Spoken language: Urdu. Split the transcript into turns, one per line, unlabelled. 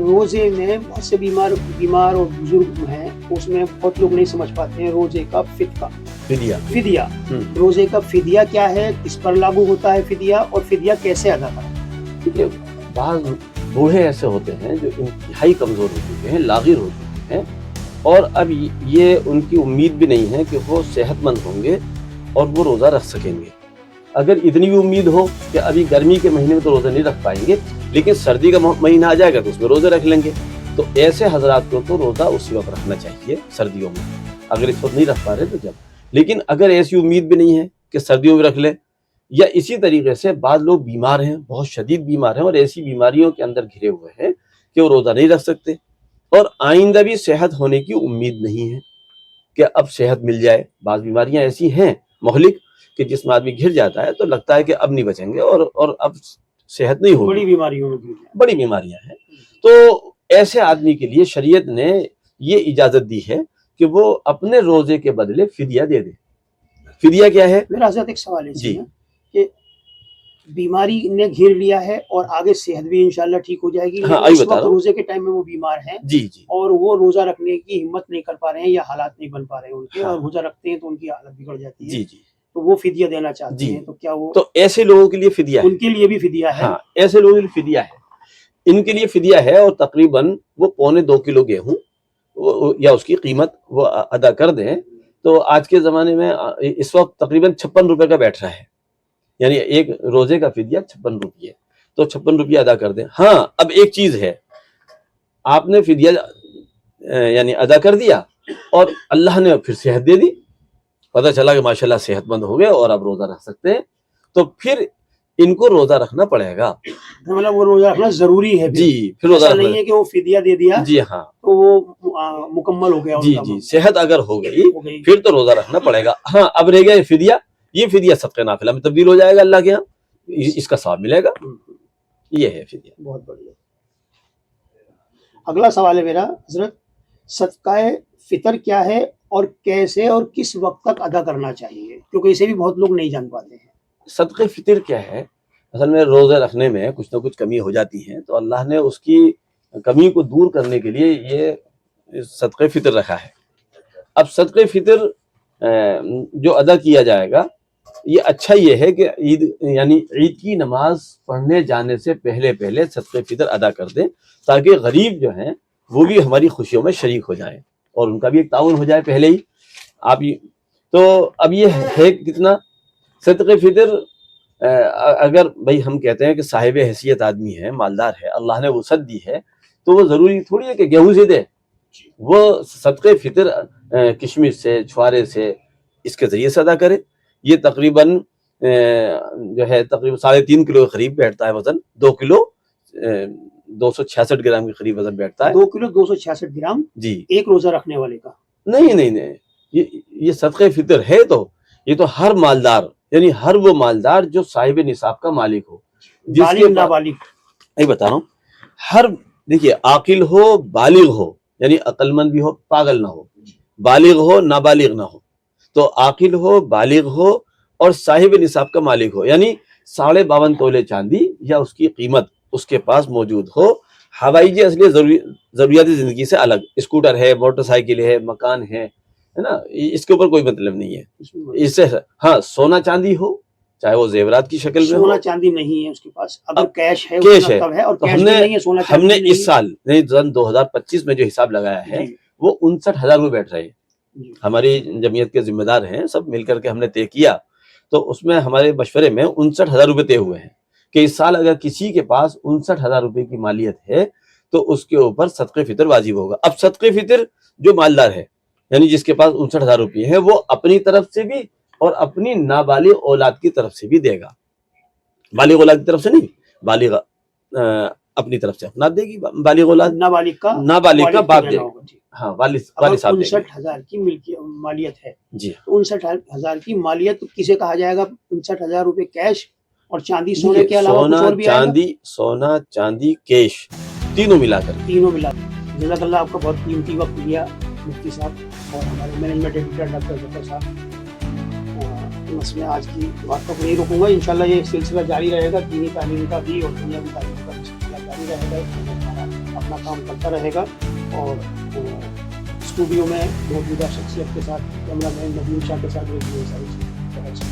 روزے میں بہت سے بیمار اور بزرگ ہیں، اس میں بہت لوگ نہیں سمجھ پاتے ہیں روزے کا فدیہ روزے کا فدیہ کیا ہے، کس پر لاگو ہوتا ہے فدیہ، اور فدیہ کیسے ادا کرنا ہے؟
بعض بوڑھے ایسے ہوتے ہیں جو انتہائی کمزور ہو چکے ہیں، لاغر ہو چکے ہیں، اور اب یہ ان کی امید بھی نہیں ہے کہ وہ صحت مند ہوں گے اور وہ روزہ رکھ سکیں گے۔ اگر اتنی بھی امید ہو کہ ابھی گرمی کے مہینے میں تو روزہ نہیں رکھ پائیں گے، لیکن سردی کا مہینہ آ جائے گا تو اس میں روزے رکھ لیں گے، تو ایسے حضرات کو تو روزہ اسی وقت رکھنا چاہیے سردیوں میں، اگر اس وقت نہیں رکھ پا رہے تو جب۔ لیکن اگر ایسی امید بھی نہیں ہے کہ سردیوں میں رکھ لیں، یا اسی طریقے سے بعض لوگ بیمار ہیں، بہت شدید بیمار ہیں اور ایسی بیماریوں کے اندر گھرے ہوئے ہیں کہ وہ روزہ نہیں رکھ سکتے، اور آئندہ بھی صحت ہونے کی امید نہیں ہے کہ اب صحت مل جائے۔ بعض بیماریاں ایسی ہیں مہلک کہ جس میں آدمی گھر جاتا ہے تو لگتا ہے کہ اب نہیں بچیں گے اور اب صحت نہیں ہوگی، بڑی بیماریاں ہیں۔ تو ایسے آدمی کے لیے شریعت نے یہ اجازت دی ہے کہ وہ اپنے روزے کے بدلے فدیہ دے دے۔ فدیہ کیا ہے؟
میرا حضرت ایک سوال ہے
جی،
کہ بیماری نے گھیر لیا ہے اور آگے صحت بھی انشاءاللہ ٹھیک ہو جائے گی،
ہاں،
اس وقت روزے کے ٹائم میں وہ بیمار ہیں
جی جی،
اور وہ روزہ رکھنے کی ہمت نہیں کر پا رہے ہیں یا حالات نہیں بن پا رہے ہیں ان کے، اور روزہ رکھتے ہیں تو ان کی حالت بگڑ جاتی ہے،
جی جی،
تو وہ فدیہ دینا چاہتے ہیں، تو کیا وہ
تو ایسے لوگوں کے لیے فدیہ ہے؟
ان کے لیے بھی فدیہ ہے؟
ہاں، ایسے لوگوں کے لیے فدیہ ہے، ان کے لیے فدیہ ہے، اور تقریباً وہ 2.25 کلو گیہوں یا اس کی قیمت وہ ادا کر دیں، تو آج کے زمانے میں اس وقت تقریباً 56 روپے کا بیٹھ رہا ہے، یعنی ایک روزے کا فدیہ 56 روپیے، تو 56 روپیہ ادا کر دیں۔ ہاں، اب ایک چیز ہے، آپ نے فدیہ یعنی ادا کر دیا اور اللہ نے پھر صحت دے دی، پتہ چلا کہ ماشاءاللہ صحت مند ہو گئے اور اب روزہ رکھ سکتے ہیں، تو پھر ان کو روزہ رکھنا پڑے گا۔
مطلب وہ روزہ رکھنا ضروری ہے؟
جی، پھر روزہ
ایسا
رکھنا
نہیں ہے کہ وہ فدیہ دے دیا
جی ہاں،
تو وہ مکمل ہو گیا ان
جی
کا
جی، صحت اگر ہو گئی پھر تو روزہ رکھنا پڑے گا۔ ہاں، اب رہ گیا یہ فدیہ صدقہ نافلہ میں تبدیل ہو جائے گا اللہ کے ہاں، اس کا ثواب ملے گا، یہ ہے فدیہ۔
بہت بڑھیا۔ اگلا سوال ہے میرا حضرت، صدقہ فطر کیا ہے اور کیسے اور کس وقت تک ادا کرنا چاہیے، کیونکہ اسے بھی بہت لوگ نہیں جان پاتے ہیں۔
صدقہ فطر کیا ہے؟ اصل میں روزے رکھنے میں کچھ نہ کچھ کمی ہو جاتی ہے، تو اللہ نے اس کی کمی کو دور کرنے کے لیے یہ صدقہ فطر رکھا ہے۔ اب صدقہ فطر جو ادا کیا جائے گا، یہ اچھا یہ ہے کہ عید کی نماز پڑھنے جانے سے پہلے صدقہ فطر ادا کر دیں، تاکہ غریب جو ہیں وہ بھی ہماری خوشیوں میں شریک ہو جائیں اور ان کا بھی ایک تعاون ہو جائے پہلے ہی۔ تو اب یہ ہے کتنا صدقہ فطر، اگر بھائی ہم کہتے ہیں کہ صاحب حیثیت آدمی ہے، مالدار ہے، اللہ نے وسعت دی ہے، تو وہ ضروری تھوڑی ہے کہ گیہوں سے دے، وہ صدقہ فطر کشمش سے، چھوارے سے، اس کے ذریعے سے ادا کرے۔ یہ تقریباً جو ہے تقریباً 3.5 کلو کے قریب بیٹھتا ہے وزن، 2 کلو 266 گرام کے قریب وزن بیٹھتا ہے۔
2 کلو 266 گرام
جی،
ایک روزہ رکھنے والے کا؟
نہیں، یہ صدقہ فطر ہے، تو یہ تو ہر مالدار، یعنی ہر وہ مالدار جو صاحب نصاب کا مالک ہو، جس کے
نابالغ،
میں بتا رہا ہوں، دیکھیے عاقل ہو، بالغ ہو، یعنی عقل مند بھی ہو، پاگل نہ ہو، بالغ ہو، نابالغ نہ ہو، تو عاقل ہو، بالغ ہو اور صاحب نصاب کا مالک ہو، یعنی 52.5 تولے چاندی یا اس کی قیمت اس کے پاس موجود ہو، ہوائی اصلی ضروریات زندگی سے الگ، اسکوٹر ہے، موٹر سائیکل ہے، مکان ہے نا، اس کے اوپر کوئی مطلب نہیں ہے اس سے۔ ہاں، سونا چاندی ہو، چاہے وہ زیورات کی شکل میں ہو۔
سونا چاندی نہیں ہے اس کے پاس، اگر کیش ہے تب ہے، اور
تو
کیش بھی نہیں ہے، سونا چاندی
ہم نے
نہیں
اس سال 2025 میں جو حساب لگایا ہے وہ 59,000 روپے بیٹھ رہے ہیں۔ ہماری جمعیت کے ذمہ دار ہیں، سب مل کر کے ہم نے طے کیا، تو اس میں ہمارے مشورے میں 59,000 روپے طے ہوئے ہیں کہ اس سال اگر کسی کے پاس 59,000 روپے کی مالیت ہے تو اس کے اوپر صدقہ فطر واجب ہوگا۔ اب صدقہ فطر جو مالدار ہے، یعنی جس کے پاس 59,000 روپے ہیں، وہ اپنی طرف سے بھی اور اپنی نابالغ اولاد کی طرف سے بھی دے گا۔ بالغ اولاد کی طرف سے نہیں، بالغ اپنی طرف سے اپنا دے گی، بالغ اولاد، نابالغ کا باپ دے گا، ہاں، والد صاحب دے گا۔
59,000 کی مالیت ہے
جی،
تو 59,000 کی مالیت کسے کہا جائے گا؟ 59,000 روپے کیش اور چاندی سونے کے علاوہ کچھ اور بھی آئے گا؟
سونا چاندی کیش تینوں ملا کر۔
جزاک اللہ، آپ کا بہت قیمتی وقت دیا مفتی صاحب اور ہمارے مینجمنٹ ایڈیٹر ڈاکٹر ظفر صاحب۔ بس میں آج کی بات کو نہیں روکوں گا، انشاءاللہ یہ سلسلہ جاری رہے گا، دینی تعلیم کا بھی اور دنیاوی تعلیم کا بھی سلسلہ جاری نہیں رہے گا، اپنا کام کرتا رہے گا. اور اسٹوڈیو میں موجودہ شخصیت کے ساتھ، کیمرہ مین ندیم شاہ کے ساتھ ساری چیز